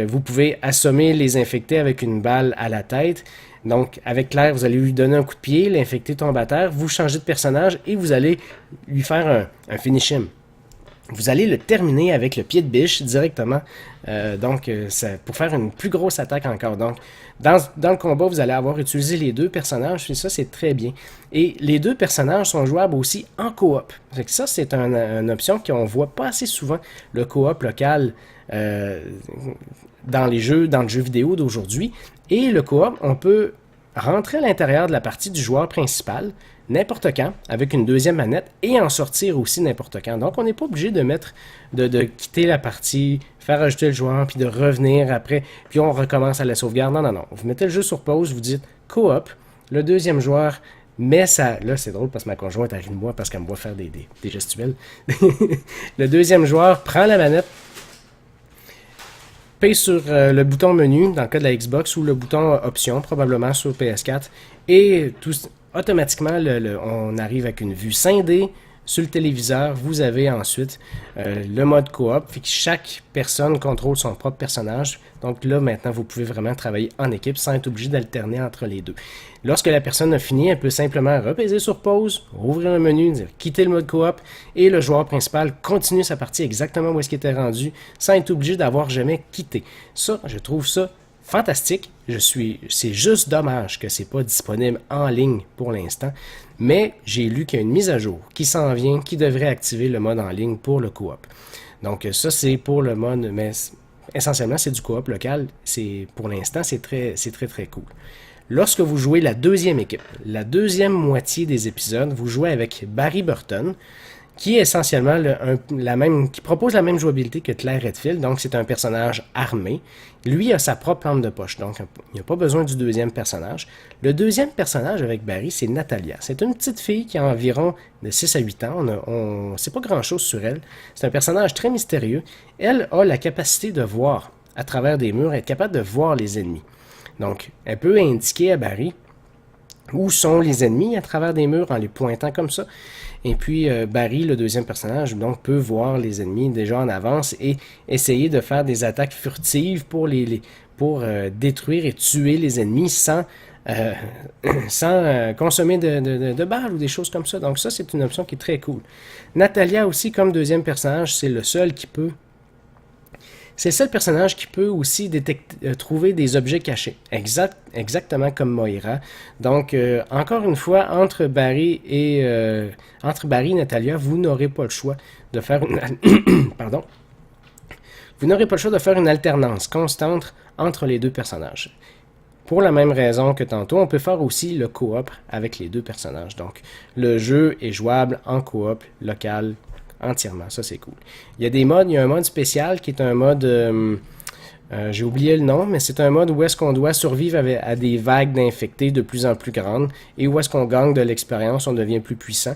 Vous pouvez assommer les infectés avec une balle à la tête. Donc, avec Claire, vous allez lui donner un coup de pied, l'infecté tombe à terre, vous changez de personnage et vous allez lui faire un finish him. Vous allez le terminer avec le pied de biche directement, pour faire une plus grosse attaque encore. Donc, dans le combat, vous allez avoir utilisé les deux personnages, et ça, c'est très bien. Et les deux personnages sont jouables aussi en coop. Ça, c'est une option qu'on ne voit pas assez souvent, le coop local dans le jeu vidéo d'aujourd'hui. Et le coop, on peut rentrer à l'intérieur de la partie du joueur principal, n'importe quand, avec une deuxième manette, et en sortir aussi n'importe quand. Donc, on n'est pas obligé de quitter la partie, faire ajouter le joueur, puis de revenir après, puis on recommence à la sauvegarde. Non. Vous mettez le jeu sur pause, vous dites « coop », le deuxième joueur met ça. Là, c'est drôle parce que ma conjointe arrive de moi parce qu'elle me voit faire des gestuels. Le deuxième joueur prend la manette, paye sur le bouton menu, dans le cas de la Xbox, ou le bouton option, probablement sur PS4, et automatiquement, on arrive avec une vue scindée sur le téléviseur. Vous avez ensuite le mode coop, fait que chaque personne contrôle son propre personnage. Donc là, maintenant, vous pouvez vraiment travailler en équipe sans être obligé d'alterner entre les deux. Lorsque la personne a fini, elle peut simplement repaiser sur pause, ouvrir le menu, dire quitter le mode coop, et le joueur principal continue sa partie exactement où est-ce qu'il était rendu, sans être obligé d'avoir jamais quitté. Ça, je trouve ça fantastique. C'est juste dommage que c'est pas disponible en ligne pour l'instant, mais j'ai lu qu'il y a une mise à jour qui s'en vient, qui devrait activer le mode en ligne pour le coop. Donc ça, c'est pour le mode, mais essentiellement, c'est du coop local. Pour l'instant, c'est très, très cool. Lorsque vous jouez la deuxième équipe, la deuxième moitié des épisodes, vous jouez avec Barry Burton, qui est essentiellement qui propose la même jouabilité que Claire Redfield. Donc, c'est un personnage armé. Lui a sa propre lampe de poche, donc il n'y a pas besoin du deuxième personnage. Le deuxième personnage avec Barry, c'est Natalia. C'est une petite fille qui a environ de 6 à 8 ans. On ne sait pas grand-chose sur elle. C'est un personnage très mystérieux. Elle a la capacité de voir à travers des murs, être capable de voir les ennemis. Donc, elle peut indiquer à Barry où sont les ennemis à travers des murs en les pointant comme ça. Et puis Barry, le deuxième personnage, donc peut voir les ennemis déjà en avance et essayer de faire des attaques furtives pour détruire et tuer les ennemis sans consommer de balles ou des choses comme ça. Donc ça, c'est une option qui est très cool. Natalia aussi, comme deuxième personnage, c'est le seul personnage qui peut aussi trouver des objets cachés, exactement comme Moira. Donc, encore une fois, entre Barry et Natalia, vous n'aurez pas le choix de faire pardon. Vous n'aurez pas le choix de faire une alternance constante entre les deux personnages. Pour la même raison que tantôt, on peut faire aussi le coop avec les deux personnages. Donc, le jeu est jouable en coop local entièrement. Ça, c'est cool. Il y a des modes. Il y a un mode spécial qui est un mode... j'ai oublié le nom, mais c'est un mode où est-ce qu'on doit survivre à des vagues d'infectés de plus en plus grandes et où est-ce qu'on gagne de l'expérience, on devient plus puissant.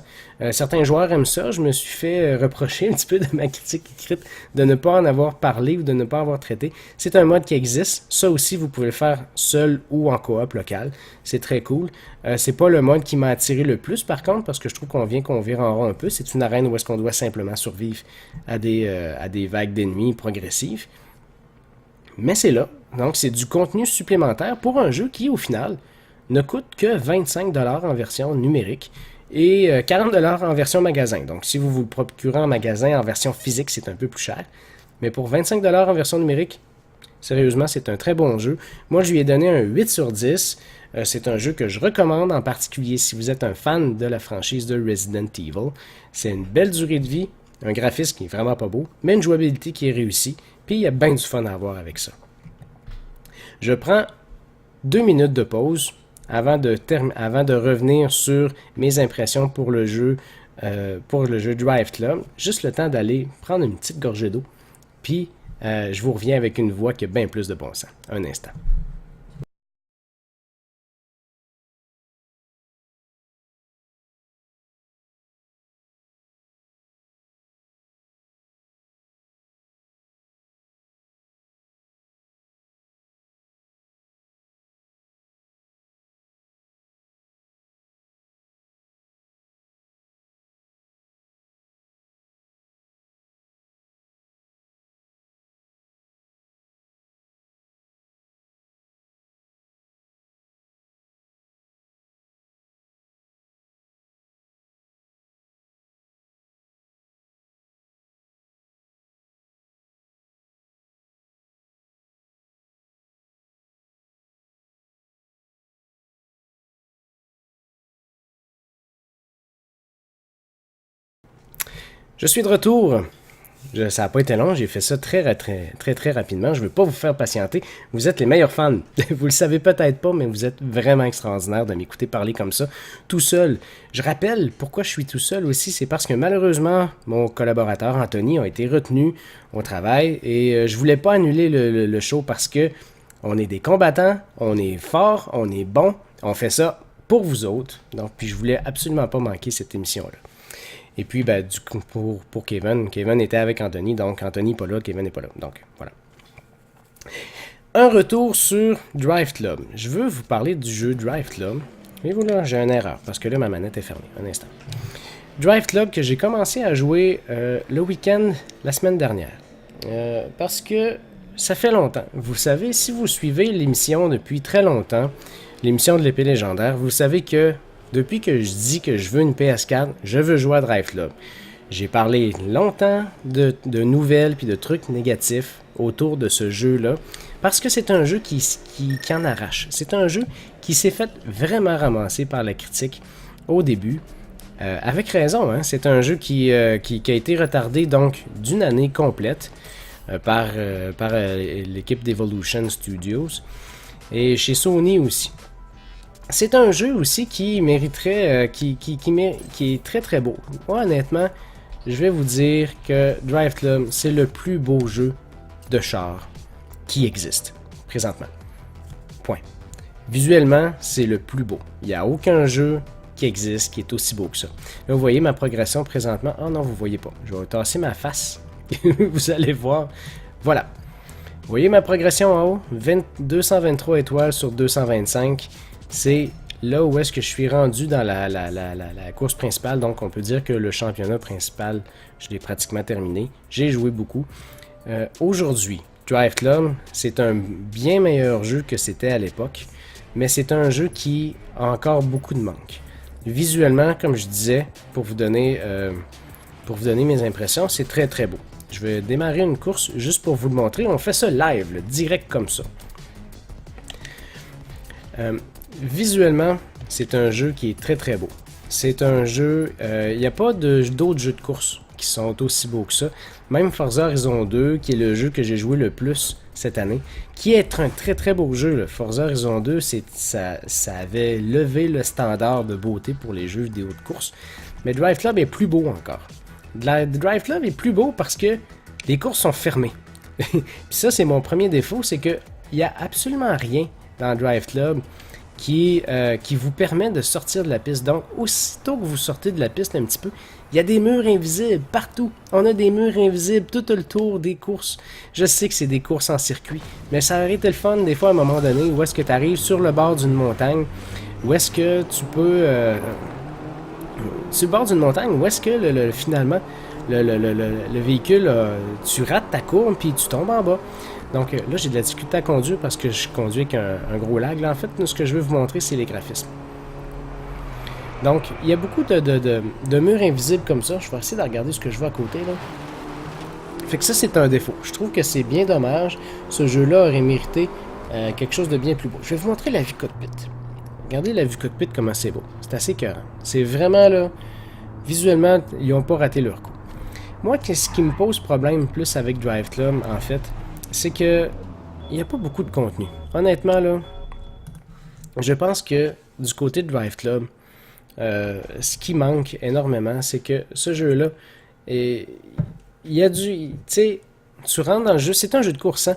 Certains joueurs aiment ça. Je me suis fait reprocher un petit peu de ma critique écrite de ne pas en avoir parlé ou de ne pas avoir traité. C'est un mode qui existe. Ça aussi, vous pouvez le faire seul ou en coop local. C'est très cool. C'est pas le mode qui m'a attiré le plus, par contre, parce que je trouve qu'on vire en rond un peu. C'est une arène où est-ce qu'on doit simplement survivre à des vagues d'ennemis progressives. Mais c'est là. Donc, c'est du contenu supplémentaire pour un jeu qui, au final, ne coûte que 25$ en version numérique et 40$ en version magasin. Donc, si vous le procurez en magasin, en version physique, c'est un peu plus cher. Mais pour 25$ en version numérique, sérieusement, c'est un très bon jeu. Moi, je lui ai donné un 8 sur 10. C'est un jeu que je recommande, en particulier si vous êtes un fan de la franchise de Resident Evil. C'est une belle durée de vie, un graphisme qui est vraiment pas beau, mais une jouabilité qui est réussie. Puis il y a bien du fun à avoir avec ça. Je prends 2 minutes de pause avant de revenir sur mes impressions pour le jeu Drive Club. Juste le temps d'aller prendre une petite gorgée d'eau. Puis je vous reviens avec une voix qui a bien plus de bon sens. Un instant. Je suis de retour. Ça n'a pas été long, j'ai fait ça très rapidement. Je ne veux pas vous faire patienter. Vous êtes les meilleurs fans. Vous le savez peut-être pas, mais vous êtes vraiment extraordinaire de m'écouter parler comme ça, tout seul. Je rappelle pourquoi je suis tout seul aussi, c'est parce que malheureusement, mon collaborateur Anthony a été retenu au travail et je voulais pas annuler le show parce que on est des combattants, on est forts, on est bons, on fait ça pour vous autres. Donc, puis je voulais absolument pas manquer cette émission-là. Et puis, ben, du coup, pour Kevin était avec Anthony, donc Anthony n'est pas là, Kevin n'est pas là. Donc, voilà. Un retour sur Drive Club. Je veux vous parler du jeu Drive Club. Voyez-vous là, j'ai une erreur, parce que là, ma manette est fermée. Un instant. Drive Club que j'ai commencé à jouer le week-end, la semaine dernière. Parce que ça fait longtemps. Vous savez, si vous suivez l'émission depuis très longtemps, l'émission de l'épée légendaire, vous savez que depuis que je dis que je veux une PS4, je veux jouer à Drive Club. J'ai parlé longtemps de nouvelles puis de trucs négatifs autour de ce jeu-là, parce que c'est un jeu qui en arrache. C'est un jeu qui s'est fait vraiment ramasser par la critique au début, avec raison. Hein? C'est un jeu qui a été retardé donc d'une année complète par l'équipe d'Evolution Studios et chez Sony aussi. C'est un jeu aussi qui mériterait, qui est très beau. Moi, honnêtement, je vais vous dire que Drive Club, c'est le plus beau jeu de char qui existe présentement. Point. Visuellement, c'est le plus beau. Il n'y a aucun jeu qui existe qui est aussi beau que ça. Là, vous voyez ma progression présentement. Oh non, vous ne voyez pas. Je vais tasser ma face. Vous allez voir. Voilà. Vous voyez ma progression en haut? 223 étoiles sur 225. C'est là où est-ce que je suis rendu dans la course principale. Donc, on peut dire que le championnat principal, je l'ai pratiquement terminé. J'ai joué beaucoup. Aujourd'hui, Drive Club, c'est un bien meilleur jeu que c'était à l'époque. Mais c'est un jeu qui a encore beaucoup de manques. Visuellement, comme je disais, pour vous donner mes impressions, c'est très beau. Je vais démarrer une course juste pour vous le montrer. On fait ça live, là, direct comme ça. Visuellement, c'est un jeu qui est très beau. C'est un jeu... Il n'y a pas d'autres jeux de course qui sont aussi beaux que ça. Même Forza Horizon 2, qui est le jeu que j'ai joué le plus cette année, qui est un très très beau jeu. Là. Forza Horizon 2, ça avait levé le standard de beauté pour les jeux vidéo de course. Mais Drive Club est plus beau encore. Drive Club est plus beau parce que les courses sont fermées. Puis ça, c'est mon premier défaut, c'est qu'il n'y a absolument rien dans Drive Club qui vous permet de sortir de la piste. Donc, aussitôt que vous sortez de la piste un petit peu, il y a des murs invisibles partout. On a des murs invisibles tout le tour des courses. Je sais que c'est des courses en circuit, mais ça aurait été le fun des fois à un moment donné où est-ce que tu arrives sur le bord d'une montagne, où est-ce que tu peux... sur le bord d'une montagne, où est-ce que finalement le véhicule, tu rates ta courbe puis tu tombes en bas. Donc là, j'ai de la difficulté à conduire parce que je conduis avec un gros lag. Là, en fait, ce que je veux vous montrer, c'est les graphismes. Donc, il y a beaucoup de murs invisibles comme ça. Je vais essayer de regarder ce que je vois à côté. Là. Fait que ça, c'est un défaut. Je trouve que c'est bien dommage. Ce jeu-là aurait mérité quelque chose de bien plus beau. Je vais vous montrer la vue cockpit. Regardez la vue cockpit, comment c'est beau. C'est assez écœurant. C'est vraiment, là, visuellement, ils n'ont pas raté leur coup. Moi, ce qui me pose problème plus avec Drive Club, en fait, c'est que il n'y a pas beaucoup de contenu. Honnêtement, là, je pense que du côté de Drive Club, ce qui manque énormément, c'est que ce jeu-là, il y a du... Tu sais, tu rentres dans le jeu, c'est un jeu de course, hein?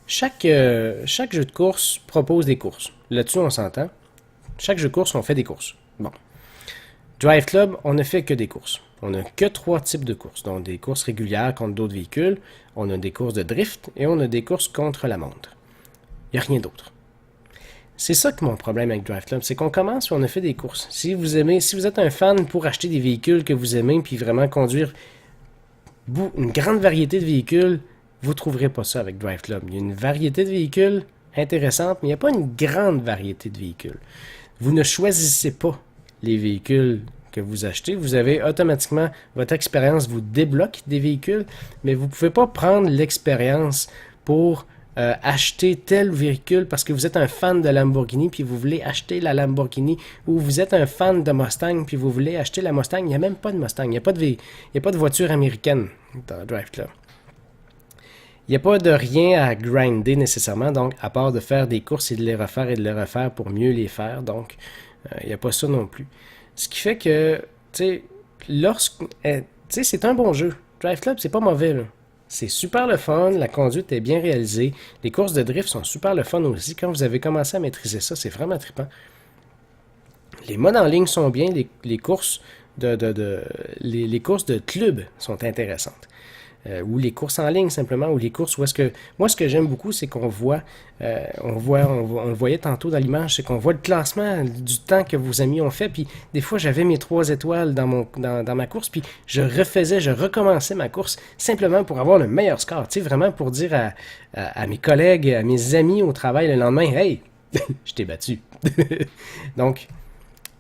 Chaque jeu de course propose des courses. Là-dessus, on s'entend. Chaque jeu de course, on fait des courses. Bon. Drive Club, on ne fait que des courses. On n'a que 3 types de courses. Donc, des courses régulières contre d'autres véhicules, on a des courses de drift et on a des courses contre la montre. Il n'y a rien d'autre. C'est ça que mon problème avec Drive Club, c'est qu'on commence et on a fait des courses. Si vous êtes un fan pour acheter des véhicules que vous aimez puis vraiment conduire une grande variété de véhicules, vous ne trouverez pas ça avec Drive Club. Il y a une variété de véhicules intéressante, mais il n'y a pas une grande variété de véhicules. Vous ne choisissez pas les véhicules que vous achetez. Vous avez automatiquement, votre expérience vous débloque des véhicules, mais vous ne pouvez pas prendre l'expérience pour acheter tel véhicule parce que vous êtes un fan de Lamborghini puis vous voulez acheter la Lamborghini, ou vous êtes un fan de Mustang puis vous voulez acheter la Mustang. Il n'y a même pas de Mustang, il n'y a pas de voiture américaine dans Drive Club. Il n'y a pas de rien à grinder nécessairement, donc à part de faire des courses et de les refaire pour mieux les faire, donc il n'y a pas ça non plus. Ce qui fait que, tu sais, c'est un bon jeu. Drive Club, c'est pas mauvais, là. C'est super le fun, la conduite est bien réalisée, les courses de drift sont super le fun aussi. Quand vous avez commencé à maîtriser ça, c'est vraiment trippant. Les modes en ligne sont bien, les courses les courses de club sont intéressantes. Ou les courses en ligne simplement, ou les courses où est-ce que... Moi, ce que j'aime beaucoup, c'est qu'on voit, on le voyait tantôt dans l'image, c'est qu'on voit le classement du temps que vos amis ont fait, puis des fois, j'avais mes 3 étoiles dans ma course, puis je recommençais ma course simplement pour avoir le meilleur score, tu sais, vraiment pour dire à mes collègues, à mes amis au travail le lendemain, « Hey, je t'ai battu! » Donc,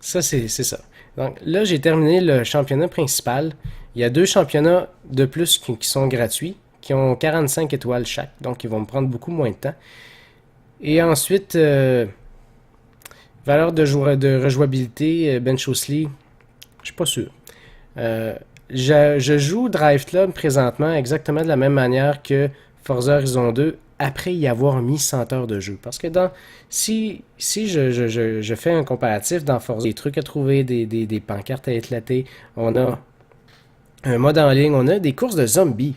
ça, c'est ça. Donc là, j'ai terminé le championnat principal. Il y a 2 championnats de plus qui sont gratuits, qui ont 45 étoiles chaque, donc ils vont me prendre beaucoup moins de temps. Et ensuite, valeur de rejouabilité, Ben Chosley, je suis pas sûr. Je joue Drive Club présentement exactement de la même manière que Forza Horizon 2, après y avoir mis 100 heures de jeu. Parce que si je fais un comparatif dans Forza, des trucs à trouver, des pancartes à éclater, on a un mode en ligne, on a des courses de zombies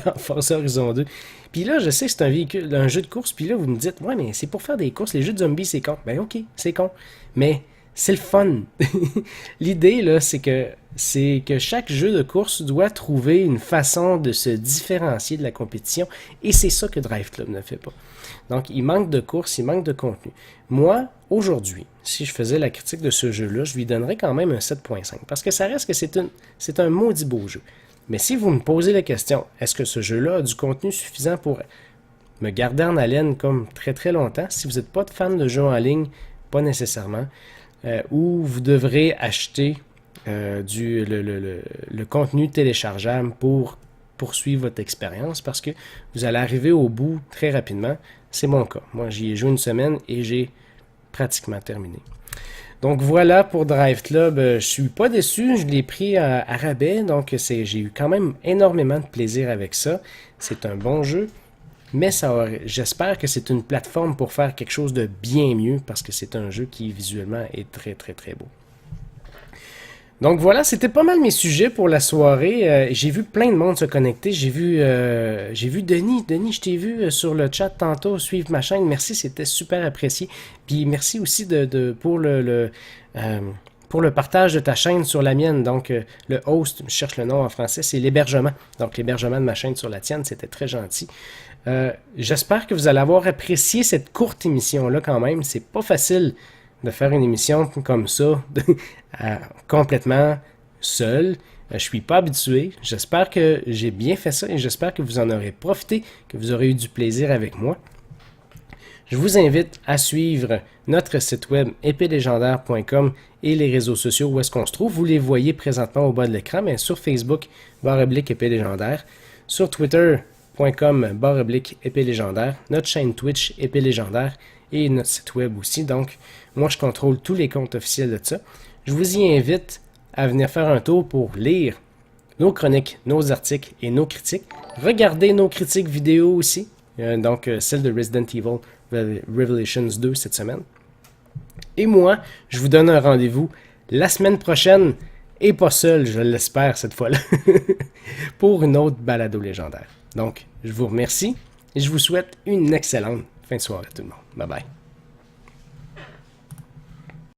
dans Forza Horizon 2. Puis là, je sais que c'est un jeu de course, puis là, vous me dites, ouais, mais c'est pour faire des courses, les jeux de zombies, c'est con. Ben ok, c'est con. Mais c'est le fun. L'idée, là, c'est que chaque jeu de course doit trouver une façon de se différencier de la compétition, et c'est ça que Drive Club ne fait pas. Donc, il manque de course, il manque de contenu. Moi, aujourd'hui, si je faisais la critique de ce jeu-là, je lui donnerais quand même un 7.5, parce que ça reste que c'est un maudit beau jeu. Mais si vous me posez la question, est-ce que ce jeu-là a du contenu suffisant pour me garder en haleine comme très très longtemps? Si vous n'êtes pas de fan de jeux en ligne, pas nécessairement, ou vous devrez acheter le contenu téléchargeable pour poursuivre votre expérience, parce que vous allez arriver au bout très rapidement. C'est mon cas. Moi, j'y ai joué une semaine et j'ai pratiquement terminé. Donc voilà pour Drive Club. Je suis pas déçu, je l'ai pris à rabais, donc j'ai eu quand même énormément de plaisir avec ça. C'est un bon jeu, mais j'espère que c'est une plateforme pour faire quelque chose de bien mieux parce que c'est un jeu qui visuellement est très très très beau. Donc voilà, c'était pas mal mes sujets pour la soirée. J'ai vu plein de monde se connecter. J'ai vu Denis. Denis, je t'ai vu sur le chat tantôt suivre ma chaîne. Merci, c'était super apprécié. Puis merci aussi pour le partage de ta chaîne sur la mienne. Donc le host, je cherche le nom en français, c'est l'hébergement. Donc l'hébergement de ma chaîne sur la tienne, c'était très gentil. J'espère que vous allez avoir apprécié cette courte émission-là quand même. C'est pas facile de faire une émission comme ça, complètement seul. Je suis pas habitué. J'espère que j'ai bien fait ça et j'espère que vous en aurez profité, que vous aurez eu du plaisir avec moi. Je vous invite à suivre notre site web épélégendaire.com et les réseaux sociaux où est-ce qu'on se trouve. Vous les voyez présentement au bas de l'écran, mais sur Facebook, /épée légendaire, sur Twitter.com /épée légendaire, notre chaîne Twitch épée légendaire et notre site web aussi. Donc, moi, je contrôle tous les comptes officiels de ça. Je vous y invite à venir faire un tour pour lire nos chroniques, nos articles et nos critiques. Regardez nos critiques vidéo aussi. Donc, celle de Resident Evil Revelations 2 cette semaine. Et moi, je vous donne un rendez-vous la semaine prochaine, et pas seul, je l'espère cette fois-là, pour une autre balado légendaire. Donc, je vous remercie et je vous souhaite une excellente fin de soirée tout le monde. Bye bye.